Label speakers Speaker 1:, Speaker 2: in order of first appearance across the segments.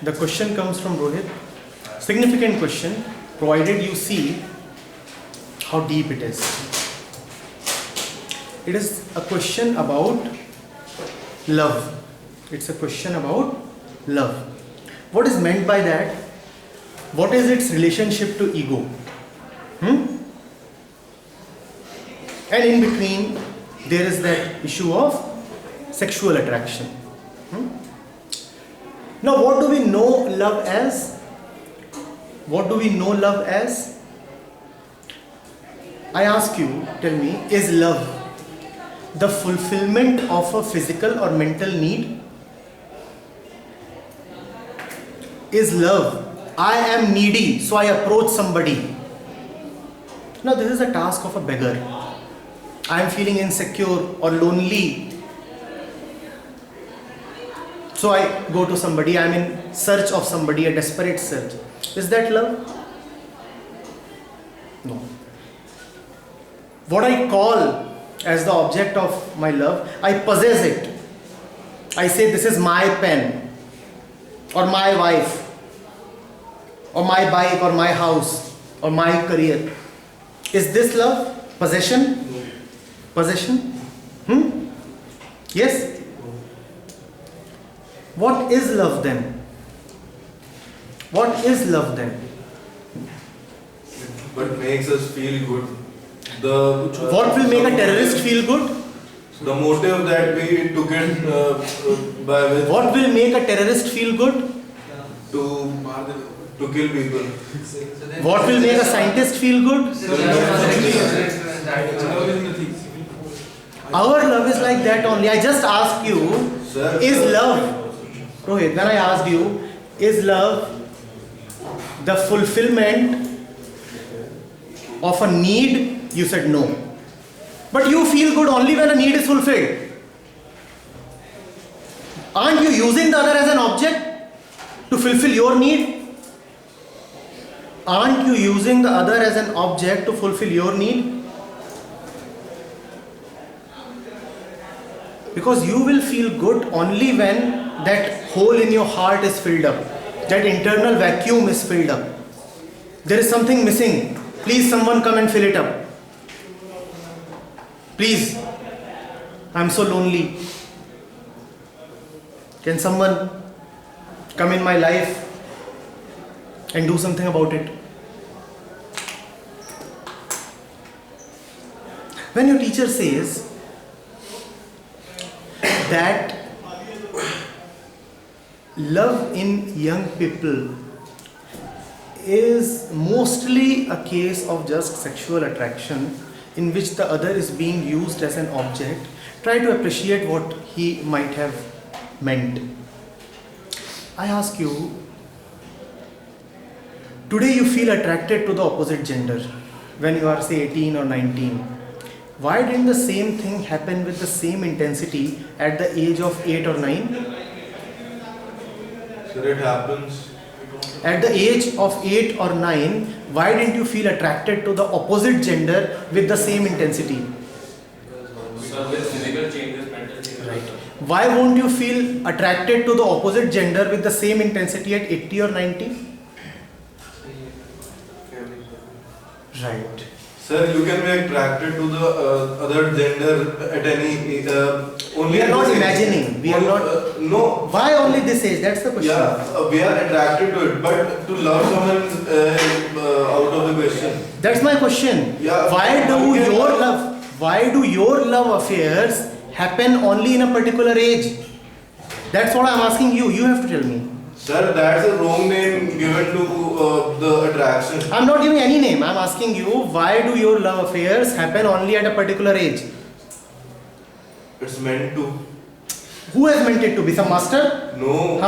Speaker 1: The question comes from Rohit. Significant question, provided you see how deep it is. It is a question about love. It's a question about love. What is meant by that? What is its relationship to ego? And in between, there is that issue of sexual attraction. Now, what do we know love as? What do we know love as? I ask you, tell me, is love the fulfillment of a physical or mental need? Is love, I am needy, so I approach somebody? Now, this is a task of a beggar. I am feeling insecure or lonely, so I go to somebody. I am in search of somebody, a desperate search. Is that love? No. What I call as the object of my love, I possess it. I say, this is my pen, or my wife, or my bike, or my house, or my career. Is this love? Possession? Possession? Yes? What is love then? What is love then?
Speaker 2: But makes us feel good.
Speaker 1: What will make a terrorist feel good?
Speaker 2: The motive that we took it by which
Speaker 1: What will make a terrorist feel good?
Speaker 2: to kill people.
Speaker 1: What will make a scientist feel good? Our love is like that only. I just asked you, is love, Rohit, when I asked you, is love the fulfillment of a need? You said no. But you feel good only when a need is fulfilled. Aren't you using the other as an object to fulfill your need? Aren't you using the other as an object to fulfill your need? Because you will feel good only when that hole in your heart is filled up. That internal vacuum is filled up. There is something missing. Please, someone come and fill it up. Please, I am so lonely. Can someone come in my life and do something about it? When your teacher says that love in young people is mostly a case of just sexual attraction in which the other is being used as an object, try to appreciate what he might have meant. I ask you, today you feel attracted to the opposite gender when you are, say, 18 or 19. Why didn't the same thing happen with the same intensity at the age of 8 or 9?
Speaker 2: Sir, it happens.
Speaker 1: At the age of 8 or 9, why didn't you feel attracted to the opposite gender with the same intensity?
Speaker 3: Because with physical changes, mental changes.
Speaker 1: Right. Why won't you feel attracted to the opposite gender with the same intensity at 80 or 90? Right.
Speaker 2: Sir, you can be attracted to the other gender at any only.
Speaker 1: We are not
Speaker 2: at this age.
Speaker 1: imagining. We are not.
Speaker 2: No.
Speaker 1: Why only this age? That's the question.
Speaker 2: Yeah, we are attracted to it, but to love someone out of the question.
Speaker 1: That's my question.
Speaker 2: Yeah.
Speaker 1: Why do your love affairs happen only in a particular age? That's what I'm asking you. You have to tell me.
Speaker 2: Sir, that's a wrong name given to the attraction.
Speaker 1: I'm not giving any name. I'm asking you, why do your love affairs happen only at a particular age?
Speaker 2: It's meant to.
Speaker 1: Who has meant it to be? Some master?
Speaker 2: No.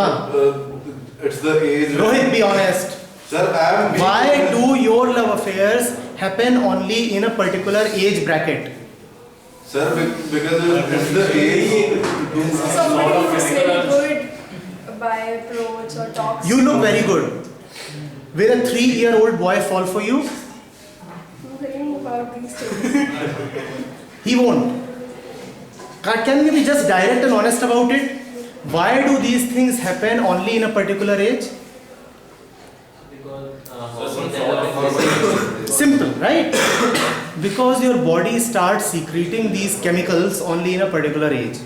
Speaker 2: It's the age.
Speaker 1: Rohit, be honest.
Speaker 2: Sir, I am.
Speaker 1: Why do your love affairs happen only in a particular age bracket?
Speaker 2: Sir, because it's the age.
Speaker 4: Somebody looks very good by approach or talks.
Speaker 1: You look very good. Will a 3-year-old boy fall for you?
Speaker 4: I'm hearing about these things.
Speaker 1: He won't. Can we be just direct and honest about it? Why do these things happen only in a particular age? Simple, right? Because your body starts secreting these chemicals only in a particular age.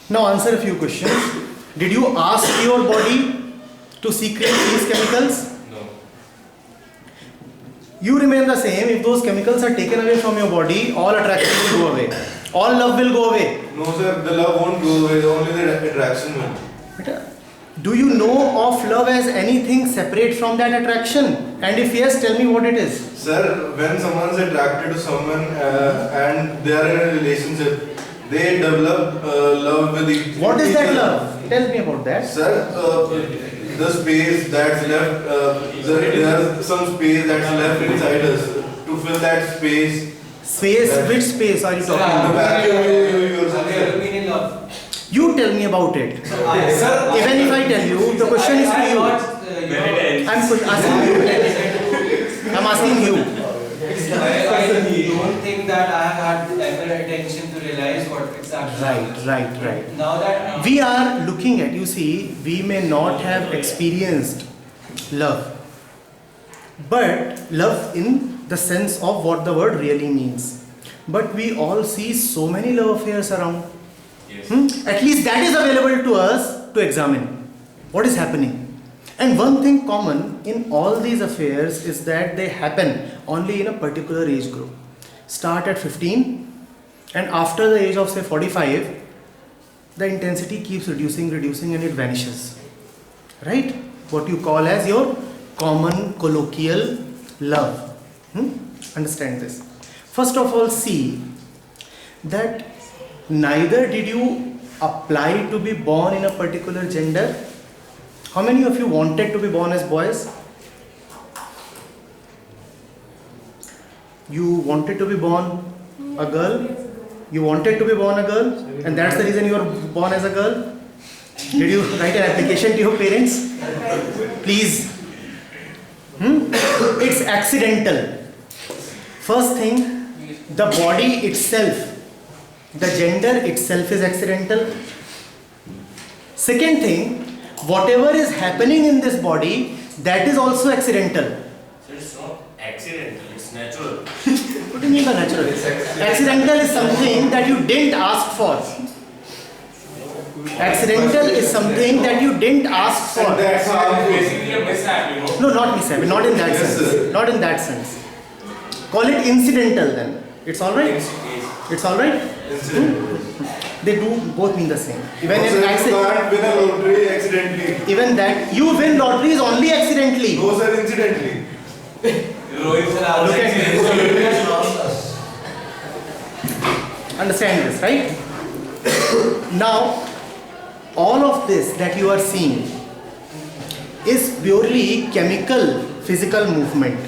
Speaker 1: Now answer a few questions. Did you ask your body to secrete these chemicals?
Speaker 3: No.
Speaker 1: You remain the same. If those chemicals are taken away from your body, all attraction will go away. All love will go away.
Speaker 2: No sir, the love won't go away, only the attraction will.
Speaker 1: Do you know of love as anything separate from that attraction? And if yes, tell me what it is.
Speaker 2: Sir, when someone's attracted to someone and they are in a relationship, they develop love with each other.
Speaker 1: What is that love? Tell me about that.
Speaker 2: Sir, the space that's left, there's some space that's left inside us. To fill that space.
Speaker 1: Space, which space are you talking
Speaker 2: The
Speaker 1: about?
Speaker 2: vacuum
Speaker 5: in love.
Speaker 1: You tell me about it.
Speaker 5: Sir,
Speaker 1: Even if I tell you, the question is to you. I'm asking you.
Speaker 5: I don't think that I have had ever attention to realize what exactly.
Speaker 1: Right.
Speaker 5: Now that
Speaker 1: We are looking at, you see, we may not have experienced love. But love in the sense of what the word really means. But we all see so many love affairs around.
Speaker 3: Yes.
Speaker 1: At least that is available to us to examine what is happening. And one thing common in all these affairs is that they happen only in a particular age group. Start at 15 and after the age of say 45, the intensity keeps reducing and it vanishes. Right? What you call as your common colloquial love. Understand this. First of all, see that neither did you apply to be born in a particular gender. How many of you wanted to be born as boys? You wanted to be born a girl? You wanted to be born a girl? And that's the reason you were born as a girl? Did you write an application to your parents? Please. It's accidental. First thing, the body itself, the gender itself is accidental. Second thing, whatever is happening in this body, that is also accidental.
Speaker 3: So it's not accidental, it's natural.
Speaker 1: What do you mean by natural? Accidental is something that you didn't ask for. Accidental is something that you didn't ask for.
Speaker 2: And that's how
Speaker 3: Basically a mishap, you know.
Speaker 1: No, not mishap, not in that
Speaker 2: Yes,
Speaker 1: sense.
Speaker 2: sir.
Speaker 1: Not in that sense. Call it incidental then. It's alright? It's alright? They do both mean the same. Even
Speaker 2: No,
Speaker 1: in
Speaker 2: sir, you
Speaker 1: accident,
Speaker 2: can't win a lottery accidentally.
Speaker 1: even that you win lotteries only accidentally.
Speaker 2: No sir, incidentally.
Speaker 5: Rohit sir,
Speaker 1: Look at this. Understand this, right? Now, all of this that you are seeing is purely chemical, physical movement.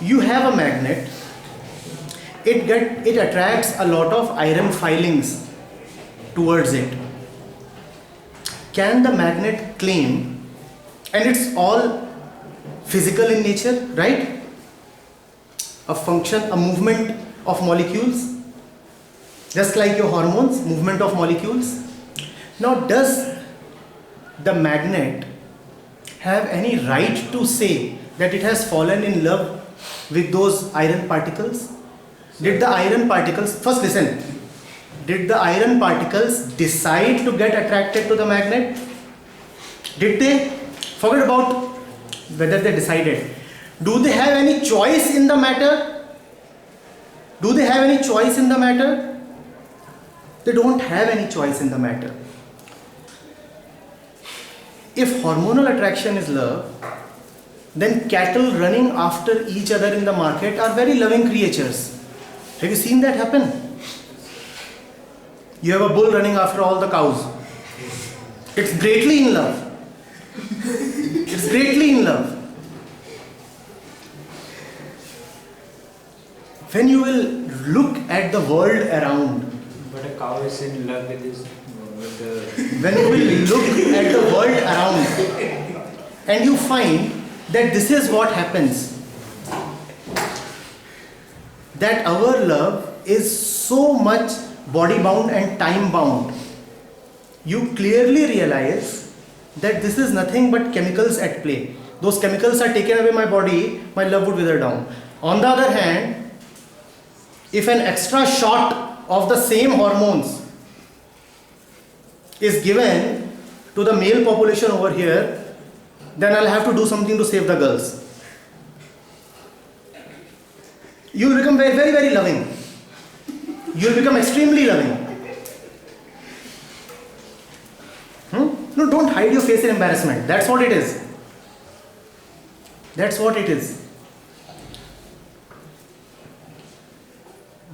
Speaker 1: You have a magnet. It attracts a lot of iron filings towards it. Can the magnet claim, and it's all physical in nature, right? A function, a movement of molecules, just like your hormones, movement of molecules. Now, does the magnet have any right to say that it has fallen in love with those iron particles? Did the iron particles, first listen, did the iron particles decide to get attracted to the magnet? Did they? Forget about whether they decided. Do they have any choice in the matter? Do they have any choice in the matter? They don't have any choice in the matter. If hormonal attraction is love, then cattle running after each other in the market are very loving creatures. Have you seen that happen? You have a bull running after all the cows. It's greatly in love. It's greatly in love. When you will look at the world around,
Speaker 6: But a cow is in love with his with the
Speaker 1: when you will look at the world around and you find that this is what happens, that our love is so much body bound and time bound you clearly realize that this is nothing but chemicals at play. Those chemicals are taken away my body, my love would wither down. On the other hand, if an extra shot of the same hormones is given to the male population over here, then I'll have to do something to save the girls. You will become very, very, very loving. You will become extremely loving. No, don't hide your face in embarrassment. That's what it is. That's what it is.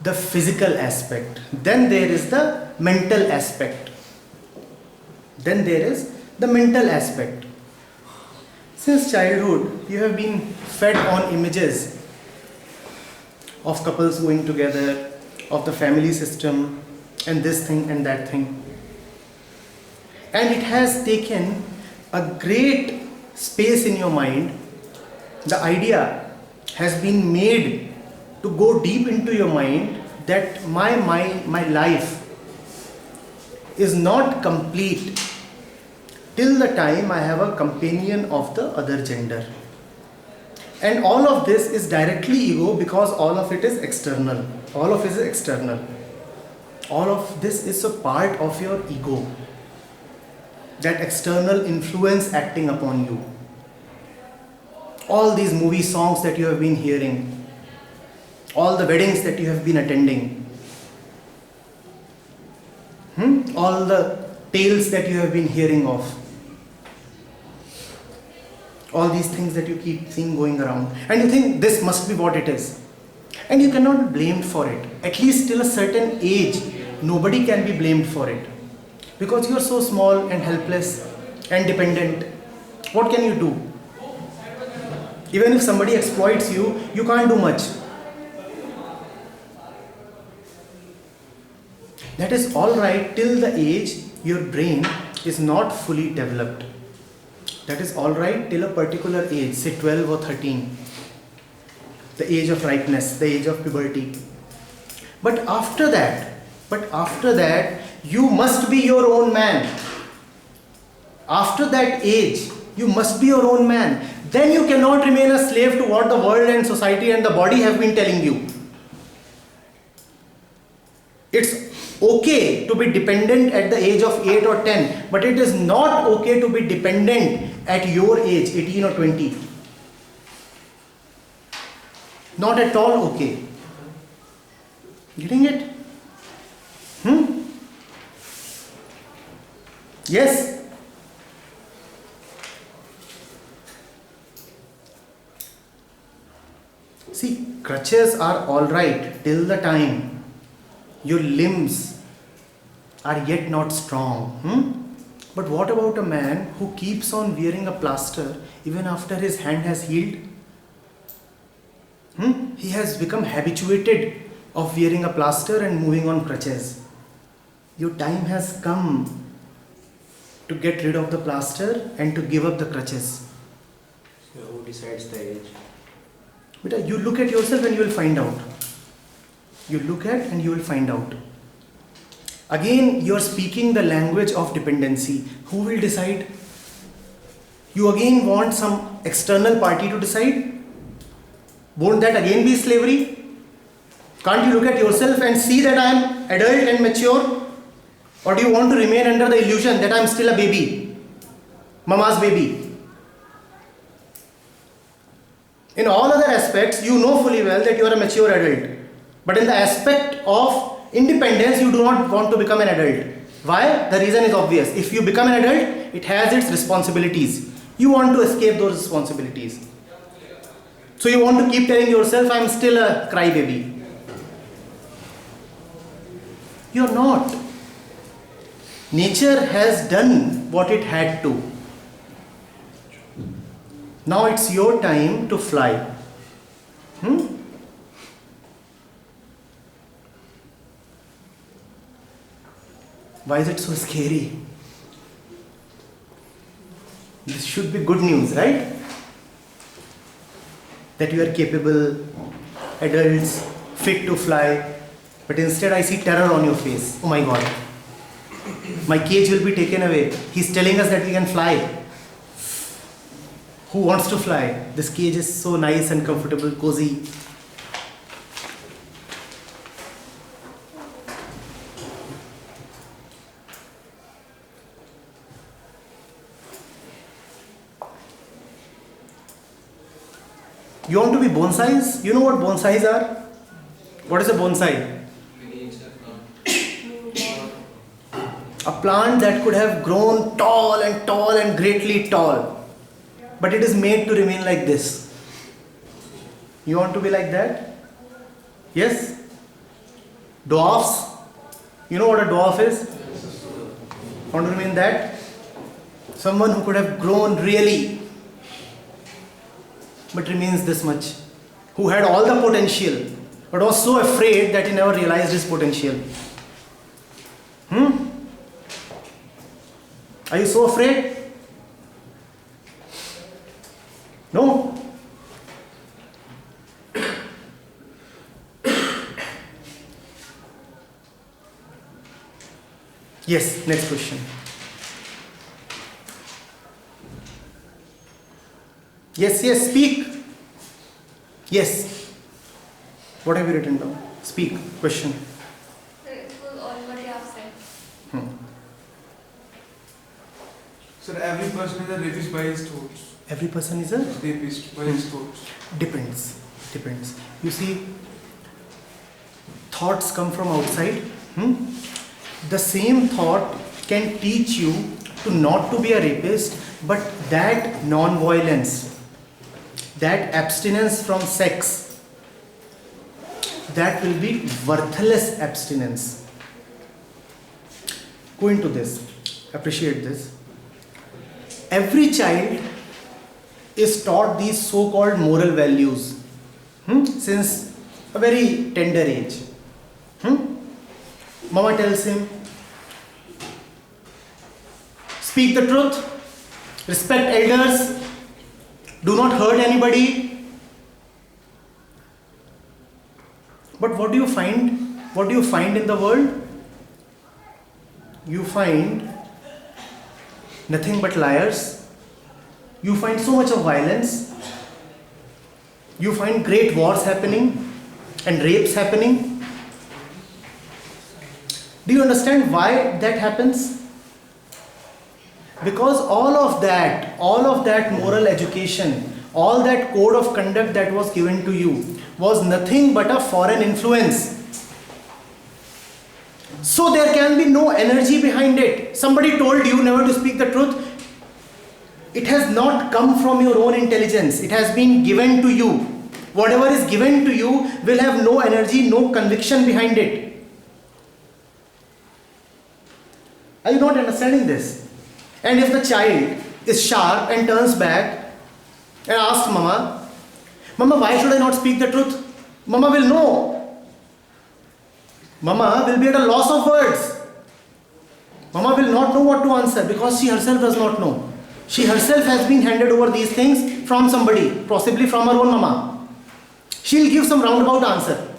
Speaker 1: The physical aspect. Then there is the mental aspect. Then there is the mental aspect. Since childhood, you have been fed on images of couples going together, of the family system, and this thing and that thing. And it has taken a great space in your mind. The idea has been made to go deep into your mind that my life is not complete till the time I have a companion of the other gender. And all of this is directly ego because all of it is external. All of it is external. All of this is a part of your ego. That external influence acting upon you. All these movie songs that you have been hearing, all the weddings that you have been attending, all the tales that you have been hearing of, all these things that you keep seeing going around, and you think this must be what it is, and you cannot be blamed for it. At least till a certain age, nobody can be blamed for it, because you are so small and helpless and dependent. What can you do? Even if somebody exploits you, you can't do much. That is all right till the age your brain is not fully developed. That is all right till a particular age, say 12 or 13, the age of ripeness, the age of puberty. But after that, you must be your own man. After that age, you must be your own man. Then you cannot remain a slave to what the world and society and the body have been telling you. It's okay to be dependent at the age of 8 or 10, but it is not okay to be dependent at your age, 18 or 20. Not at all okay. Getting it? Yes? See, crutches are alright till the time your limbs are yet not strong. But what about a man who keeps on wearing a plaster even after his hand has healed? He has become habituated of wearing a plaster and moving on crutches. Your time has come to get rid of the plaster and to give up the crutches.
Speaker 6: So who decides the age?
Speaker 1: But you look at yourself and you will find out. You look at and you will find out. Again, you are speaking the language of dependency. Who will decide? You again want some external party to decide? Won't that again be slavery? Can't you look at yourself and see that I am adult and mature? Or do you want to remain under the illusion that I am still a baby? Mama's baby. In all other aspects, you know fully well that you are a mature adult. But in the aspect of independence, you do not want to become an adult. Why? The reason is obvious. If you become an adult, it has its responsibilities. You want to escape those responsibilities. So you want to keep telling yourself, I am still a crybaby. You are not. Nature has done what it had to. Now it's your time to fly. Why is it so scary? This should be good news, right? That you are capable, adults, fit to fly, but instead I see terror on your face. Oh my God. My cage will be taken away. He's telling us that we can fly. Who wants to fly? This cage is so nice and comfortable, cozy. You want to be bonsais? You know what bonsais are? What is a bonsai? A plant that could have grown tall and greatly tall. But it is made to remain like this. You want to be like that? Yes? Dwarfs? You know what a dwarf is? Want to remain that? Someone who could have grown really, but remains this much. Who had all the potential, but was so afraid that he never realized his potential. Are you so afraid? No? Yes, next question. Yes, speak. Yes. What have you written down? Speak. Question.
Speaker 4: It was all what you have said.
Speaker 7: Sir, every person is a rapist by his thoughts.
Speaker 1: Every person is a?
Speaker 7: Rapist by his thoughts.
Speaker 1: Depends. You see, thoughts come from outside. The same thought can teach you to not to be a rapist, but that non-violence, that abstinence from sex, that will be worthless abstinence. Go into this. Appreciate this. Every child is taught these so-called moral values since a very tender age. Mama tells him, speak the truth, respect elders, do not hurt anybody. But what do you find? What do you find in the world? You find nothing but liars. You find so much of violence. You find great wars happening and rapes happening. Do you understand why that happens? Because all of that moral education, all that code of conduct that was given to you was nothing but a foreign influence. So there can be no energy behind it. Somebody told you never to speak the truth. It has not come from your own intelligence. It has been given to you. Whatever is given to you will have no energy, no conviction behind it. Are you not understanding this? And if the child is sharp and turns back and asks Mama, why should I not speak the truth? Mama will know. Mama will be at a loss of words. Mama will not know what to answer because she herself does not know. She herself has been handed over these things from somebody, possibly from her own mama. She'll give some roundabout answer.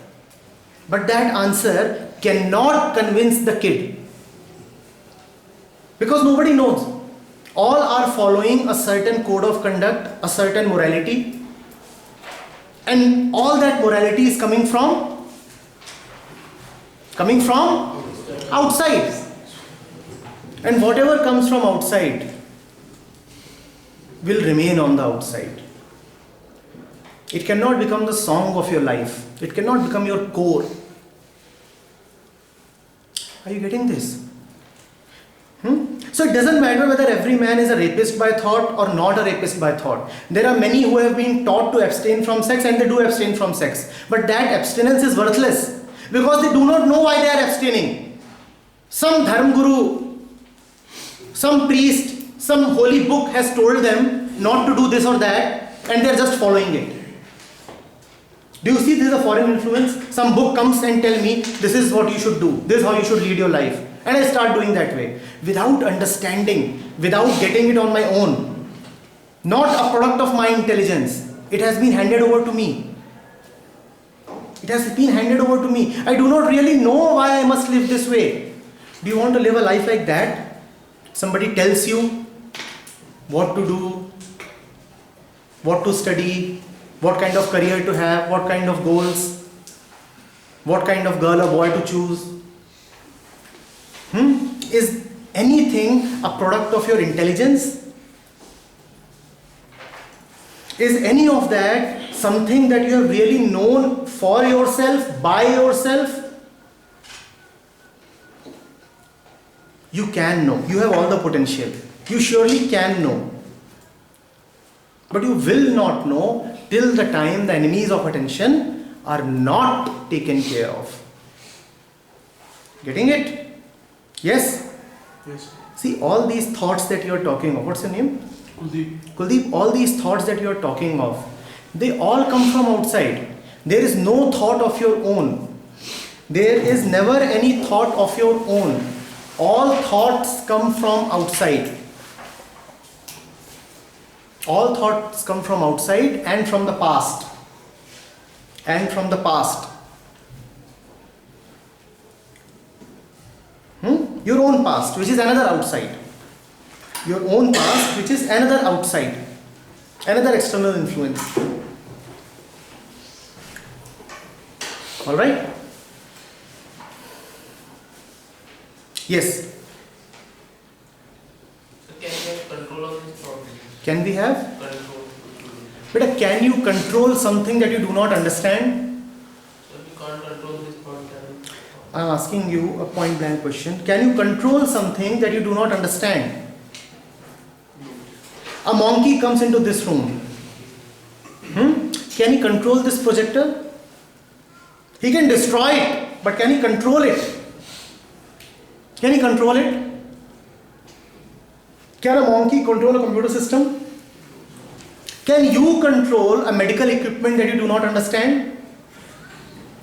Speaker 1: But that answer cannot convince the kid. Because nobody knows. All are following a certain code of conduct, a certain morality. And all that morality is coming from outside. And whatever comes from outside will remain on the outside. It cannot become the song of your life. It cannot become your core. Are you getting this? So it doesn't matter whether every man is a rapist by thought or not a rapist by thought. There are many who have been taught to abstain from sex and they do abstain from sex. But that abstinence is worthless because they do not know why they are abstaining. Some dharm guru, some priest, some holy book has told them not to do this or that and they are just following it. Do you see this is a foreign influence? Some book comes and tell me this is what you should do. This is how you should lead your life. And I start doing that way. Without understanding, without getting it on my own. Not a product of my intelligence. It has been handed over to me. It has been handed over to me. I do not really know why I must live this way. Do you want to live a life like that? Somebody tells you what to do, what to study, what kind of career to have, what kind of goals, what kind of girl or boy to choose. Is anything a product of your intelligence? Is any of that something that you have really known for yourself, by yourself? You can know. You have all the potential. You surely can know. But you will not know till the time the enemies of attention are not taken care of. Getting it? Yes?
Speaker 7: Yes.
Speaker 1: See, all these thoughts that you are talking of, what's your name?
Speaker 7: Kuldeep.
Speaker 1: Kuldeep, all these thoughts that you are talking of, they all come from outside. There is no thought of your own. There is never any thought of your own. All thoughts come from outside. All thoughts come from outside and from the past. And from the past. Your own past, which is another outside. Your own past, which is another outside. Another external influence. Alright? Yes.
Speaker 3: So can you have control of this problem?
Speaker 1: Can we have?
Speaker 3: Control.
Speaker 1: But can you control something that you do not understand?
Speaker 3: So if you can't control this thought, then
Speaker 1: I am asking you a point blank question. Can you control something that you do not understand? A monkey comes into this room. Can he control this projector? He can destroy it, but can he control it? Can he control it? Can a monkey control a computer system? Can you control a medical equipment that you do not understand?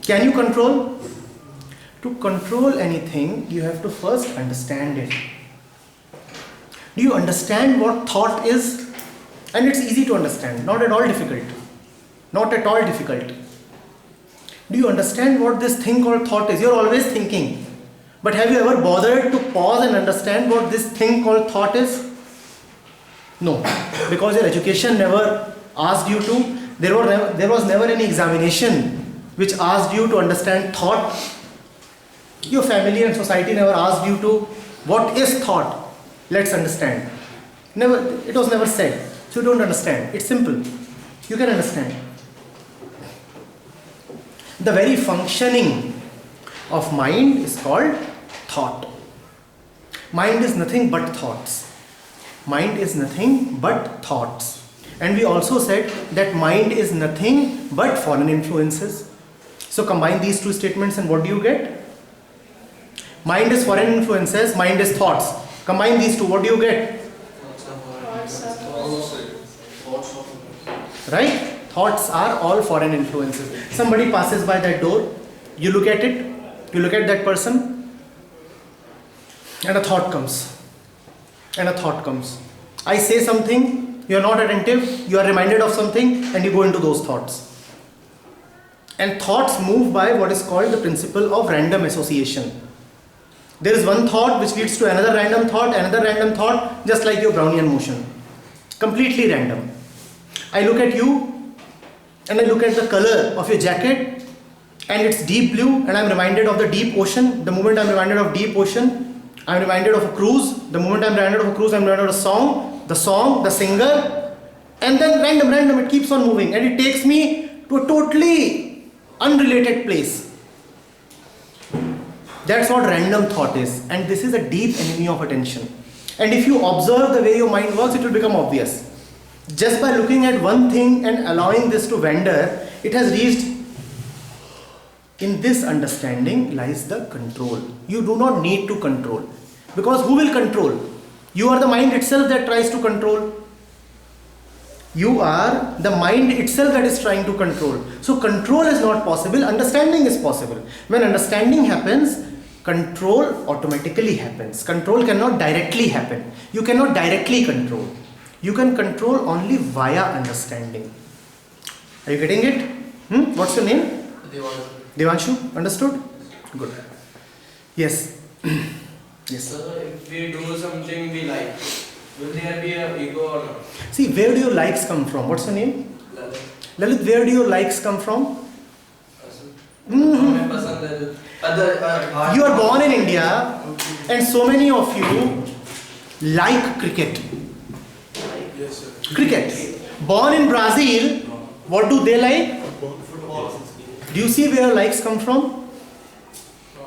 Speaker 1: Can you control? To control anything, you have to first understand it. Do you understand what thought is? And it's easy to understand, not at all difficult. Not at all difficult. Do you understand what this thing called thought is? You're always thinking. But have you ever bothered to pause and understand what this thing called thought is? No. Because your education never asked you to. There was never any examination which asked you to understand thought. Your family and society never asked you to. What is thought? Let's understand. Never. It was never said. So you don't understand. It's simple. You can understand. The very functioning of mind is called thought. Mind is nothing but thoughts. Mind is nothing but thoughts. And we also said that mind is nothing but foreign influences. So combine these two statements and what do you get? Mind is foreign influences, mind is thoughts. Combine these two, what do you get? Right? Thoughts are all foreign influences. Somebody passes by that door, you look at it, you look at that person, and a thought comes. And a thought comes. I say something, you are not attentive, you are reminded of something, and you go into those thoughts. And thoughts move by what is called the principle of random association. There is one thought which leads to another random thought, just like your Brownian motion. Completely random. I look at you, and I look at the color of your jacket, and it's deep blue, and I'm reminded of the deep ocean. The moment I'm reminded of deep ocean, I'm reminded of a cruise. The moment I'm reminded of a cruise, I'm reminded of a song, the singer, and then random, it keeps on moving, and it takes me to a totally unrelated place. That's what random thought is, and this is a deep enemy of attention. And if you observe the way your mind works, it will become obvious. Just by looking at one thing and allowing this to wander, it has reached. In this understanding lies the control. You do not need to control. Because who will control? You are the mind itself that tries to control. You are the mind itself that is trying to control. So control is not possible, understanding is possible. When understanding happens, control automatically happens. Control cannot directly happen. You cannot directly control. You can control only via understanding. Are you getting it? What's your name?
Speaker 3: Devanshu.
Speaker 1: Devanshu, understood? Good. Yes. Yes.
Speaker 5: So if we do something we like, will there be a ego or not?
Speaker 1: See, where do your likes come from? What's your name? Lalit, where do your likes come from?
Speaker 5: हमें पसंद है other
Speaker 1: You are born in India and so many of you like cricket.
Speaker 7: Yes, sir.
Speaker 1: Cricket. Born in Brazil, what do they like? Do you see where likes come from?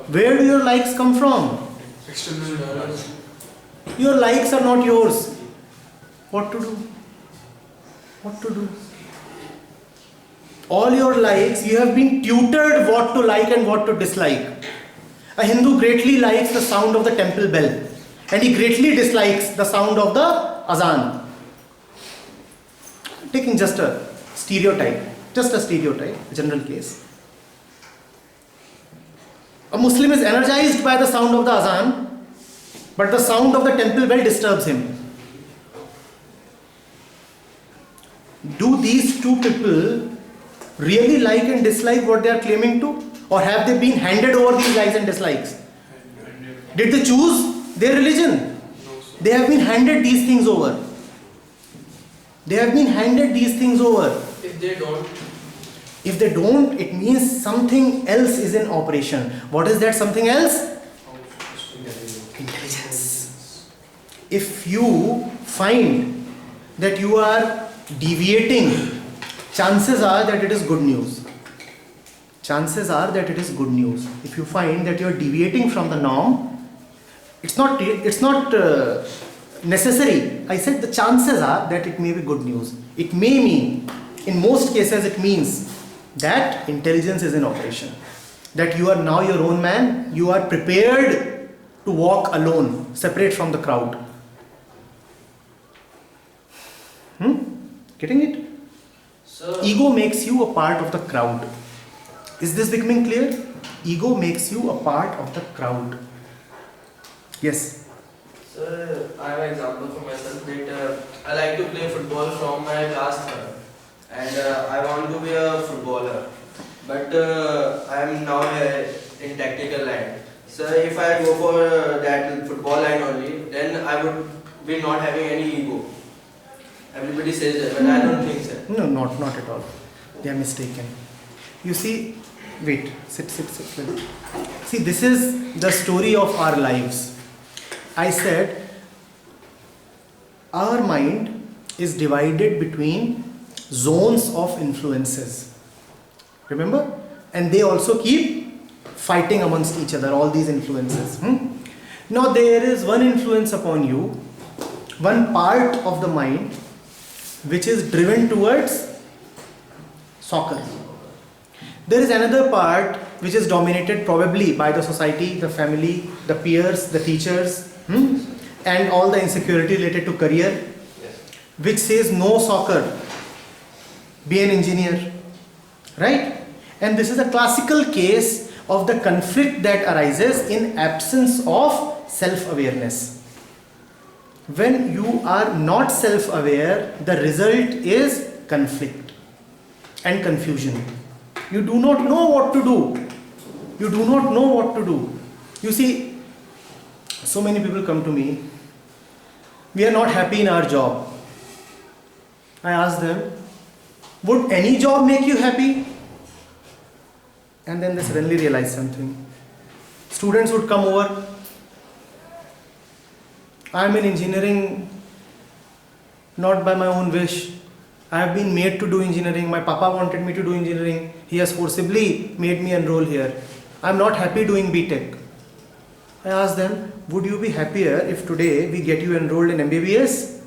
Speaker 1: Where do your likes come from?
Speaker 7: External.
Speaker 1: Your likes are not yours. What to do? What to do? All your likes, you have been tutored what to like and what to dislike. A Hindu greatly likes the sound of the temple bell and he greatly dislikes the sound of the azan. Taking just a stereotype, general case. A Muslim is energized by the sound of the azan, but the sound of the temple bell disturbs him. Do these two people really like and dislike what they are claiming to? Or have they been handed over these likes and dislikes? Did they choose their religion? They have been handed these things over. They have been handed these things over.
Speaker 5: If they don't,
Speaker 1: If they don't, it means something else is in operation. What is that something else? Intelligence. If you find that you are deviating, chances are that it is good news. Chances are that it is good news. If you find that you are deviating from the norm, it's not necessary. I said the chances are that it may be good news. It may mean, in most cases it means that intelligence is in operation. That you are now your own man, you are prepared to walk alone, separate from the crowd. Getting it?
Speaker 5: so
Speaker 1: Ego makes you a part of the crowd. Is this becoming clear? Ego makes you a part of the crowd. Yes.
Speaker 5: So I have an example for myself that I like to play football from my class third, and I want to be a footballer, but I am now in tactical line. So if I go for that football line only, then I would be not having any ego. Everybody says that, but I don't think so.
Speaker 1: No, not at all. They are mistaken. You see, wait, sit. See, this is the story of our lives. I said, our mind is divided between zones of influences. Remember? And they also keep fighting amongst each other, all these influences. Now there is one influence upon you, one part of the mind which is driven towards soccer. There is another part which is dominated probably by the society, the family, the peers, the teachers, and all the insecurity related to career, which says no soccer, be an engineer, right? And this is a classical case of the conflict that arises in absence of self-awareness. When you are not self-aware, the result is conflict and confusion. You do not know what to do. You do not know what to do. You see, so many people come to me, we are not happy in our job. I ask them, would any job make you happy? And then they suddenly realize something. Students would come over, I am in engineering not by my own wish. I have been made to do engineering. My papa wanted me to do engineering. He has forcibly made me enroll here. I am not happy doing BTech. I asked them, would you be happier if today we get you enrolled in MBBS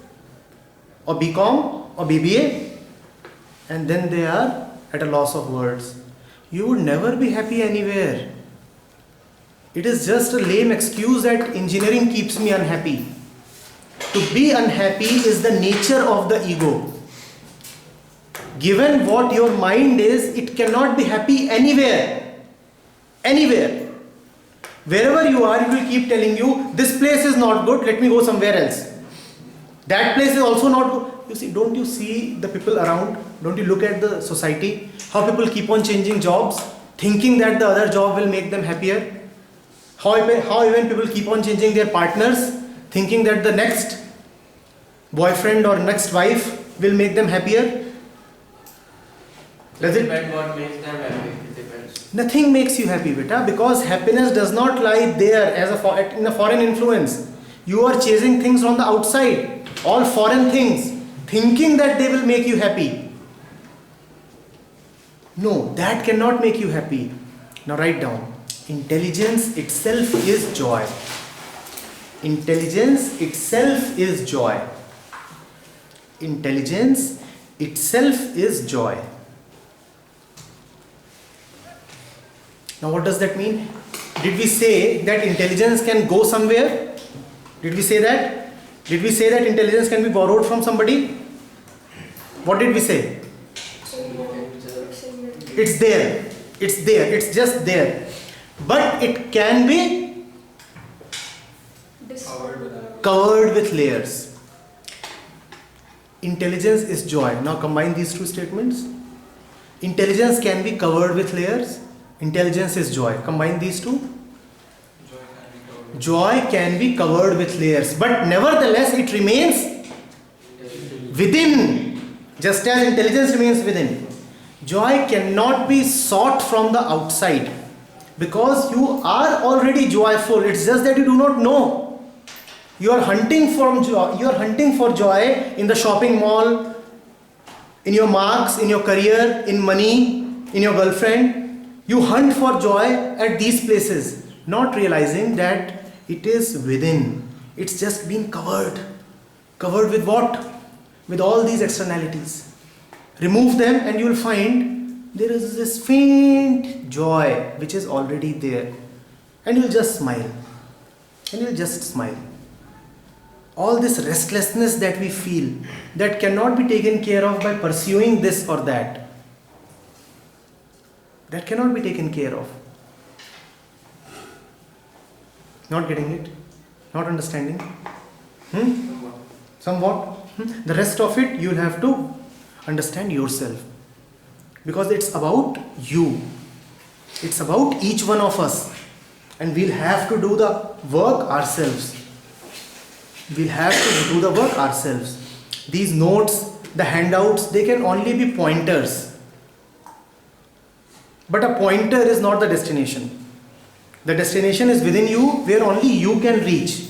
Speaker 1: or BCom or BBA? And then they are at a loss of words. You would never be happy anywhere. It is just a lame excuse that engineering keeps me unhappy. To be unhappy is the nature of the ego. Given what your mind is, it cannot be happy anywhere. Anywhere. Wherever you are, it will keep telling you, this place is not good, let me go somewhere else. That place is also not good. You see, don't you see the people around? Don't you look at the society? How people keep on changing jobs, thinking that the other job will make them happier? How even people keep on changing their partners, thinking that the next boyfriend or next wife will make them happier. Does it?
Speaker 5: Depends what makes them happy. It depends.
Speaker 1: Nothing makes you happy, beta, because happiness does not lie there as in a foreign influence. You are chasing things from the outside, all foreign things, thinking that they will make you happy. No, that cannot make you happy. Now write down. Intelligence itself is joy. Intelligence itself is joy. Intelligence itself is joy. Now what does that mean? Did we say that intelligence can go somewhere? Did we say that? Did we say that intelligence can be borrowed from somebody? What did we say? It's there. It's there. It's just there. But it can be covered with layers. Intelligence is joy. Now combine these two statements. Intelligence can be covered with layers. Intelligence is joy. Combine these two. Joy can be covered with layers, but nevertheless it remains within, just as intelligence remains within. Joy cannot be sought from the outside, because you are already joyful. It's just that you do not know. You are hunting for joy. You are hunting for joy in the shopping mall, in your marks, in your career, in money, in your girlfriend. You hunt for joy at these places, not realizing that it is within. It's just been covered. Covered with what? With all these externalities. Remove them and you will find there is this faint joy which is already there. And you will just smile. And you will just smile. All this restlessness that we feel, that cannot be taken care of by pursuing this or that. That cannot be taken care of. Not getting it? Not understanding? Somewhat? The rest of it you will have to understand yourself. Because it's about you. It's about each one of us. And we'll have to do the work ourselves. We'll have to do the work ourselves. These notes, the handouts, they can only be pointers. But a pointer is not the destination. The destination is within you, where only you can reach.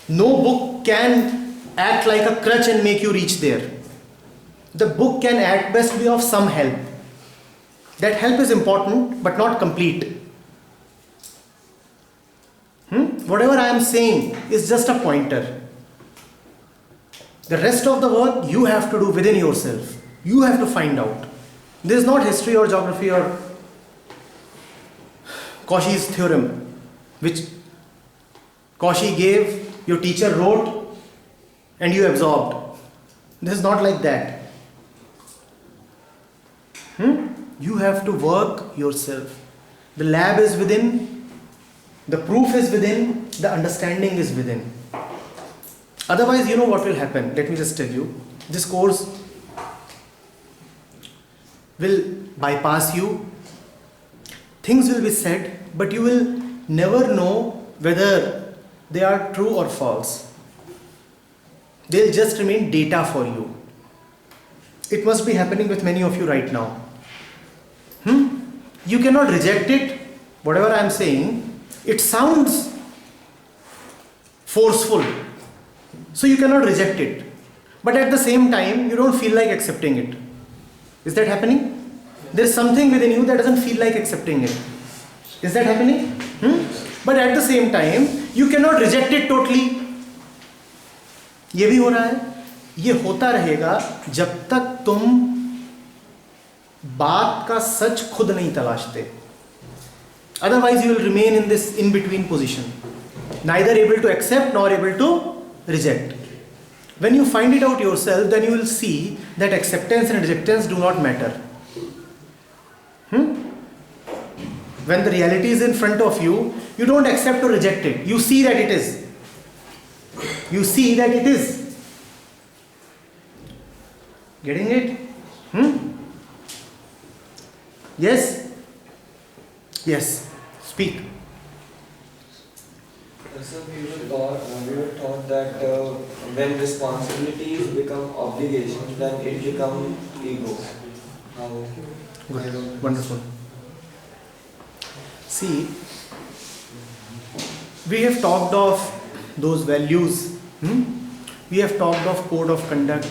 Speaker 1: No book can act like a crutch and make you reach there. The book can at best be of some help. That help is important but not complete. Whatever I am saying is just a pointer. The rest of the work you have to do within yourself. You have to find out. This is not history or geography or Cauchy's theorem, which Cauchy gave, your teacher wrote, and you absorbed. This is not like that. You have to work yourself. The lab is within, the proof is within, the understanding is within. Otherwise, you know what will happen. Let me just tell you. This course will bypass you. Things will be said, but you will never know whether they are true or false. They'll just remain data for you. It must be happening with many of you right now. You cannot reject it. Whatever I am saying, it sounds forceful. So you cannot reject it. But at the same time, you don't feel like accepting it. Is that happening? There is something within you that doesn't feel like accepting it. Is that happening? But at the same time, you cannot reject it totally. ये भी हो रहा है. ये होता रहेगा जब तक तुम बात का सच खुद नहीं तलाशते. Otherwise, you will remain in this in-between position, neither able to accept nor able to reject. When you find it out yourself, then you will see that acceptance and rejectance do not matter. When the reality is in front of you, you don't accept or reject it. You see that it is. You see that it is. Getting it? Yes? Yes. Speak.
Speaker 8: So we were taught that when responsibilities become obligations, then it becomes ego. How?
Speaker 1: Good. Wonderful. See, we have talked of those values. We have talked of code of conduct.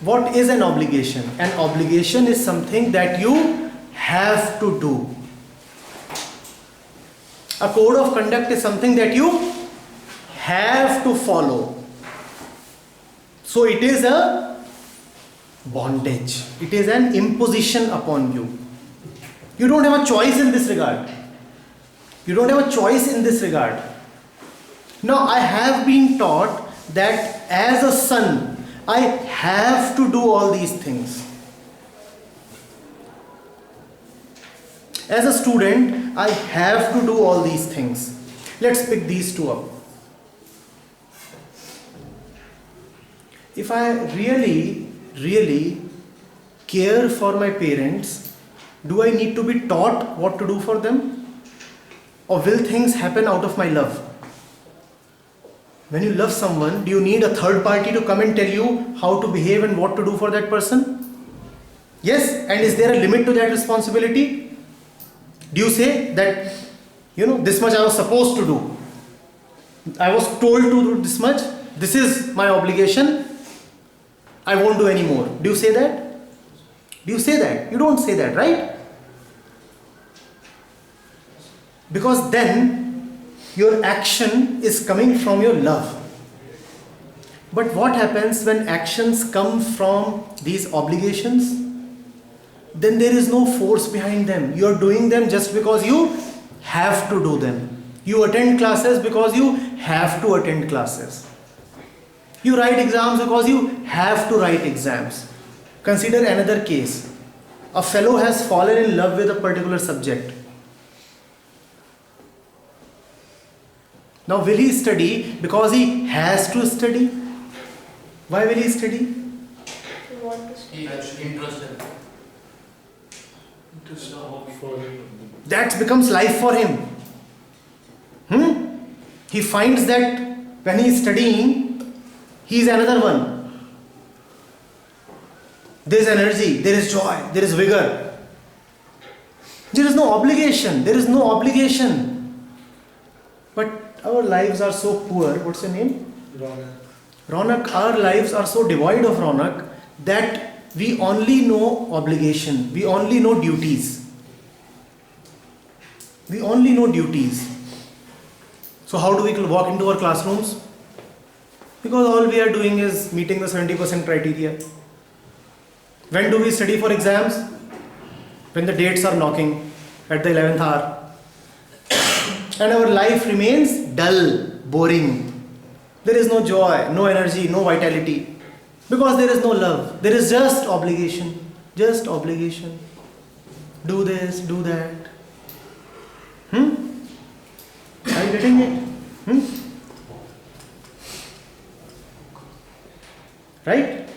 Speaker 1: What is an obligation? An obligation is something that you have to do. A code of conduct is something that you have to follow. So it is a bondage. It is an imposition upon you. You don't have a choice in this regard. You don't have a choice in this regard. Now, I have been taught that as a son, I have to do all these things. As a student, I have to do all these things. Let's pick these two up. If I really care for my parents, do I need to be taught what to do for them? Or will things happen out of my love? When you love someone, do you need a third party to come and tell you how to behave and what to do for that person? Yes, and is there a limit to that responsibility? Do you say that, this much I was supposed to do? I was told to do this much. This is my obligation. I won't do any more. Do you say that? Do you say that? You don't say that, right? Because then your action is coming from your love. But what happens when actions come from these obligations? Then there is no force behind them. You are doing them just because you have to do them. You attend classes because you have to attend classes. You write exams because you have to write exams. Consider another case. A fellow has fallen in love with a particular subject. Now, will he study because he has to study? Why will he study?
Speaker 4: You want to
Speaker 3: He has interest in it.
Speaker 1: That becomes life for him. He finds that when he is studying, he is another one. There is energy, there is joy, there is vigor. There is no obligation. There is no obligation. But our lives are so poor. What's your name?
Speaker 8: Ronak.
Speaker 1: Ronak, our lives are so devoid of Ronak that we only know obligation. We only know duties. We only know duties. So how do we walk into our classrooms? Because all we are doing is meeting the 70% criteria. When do we study for exams? When the dates are knocking at the 11th hour. And our life remains dull, boring. There is no joy, no energy, no vitality. Because there is no love. There is just obligation. Just obligation. Do this, do that. Are you getting it? Right?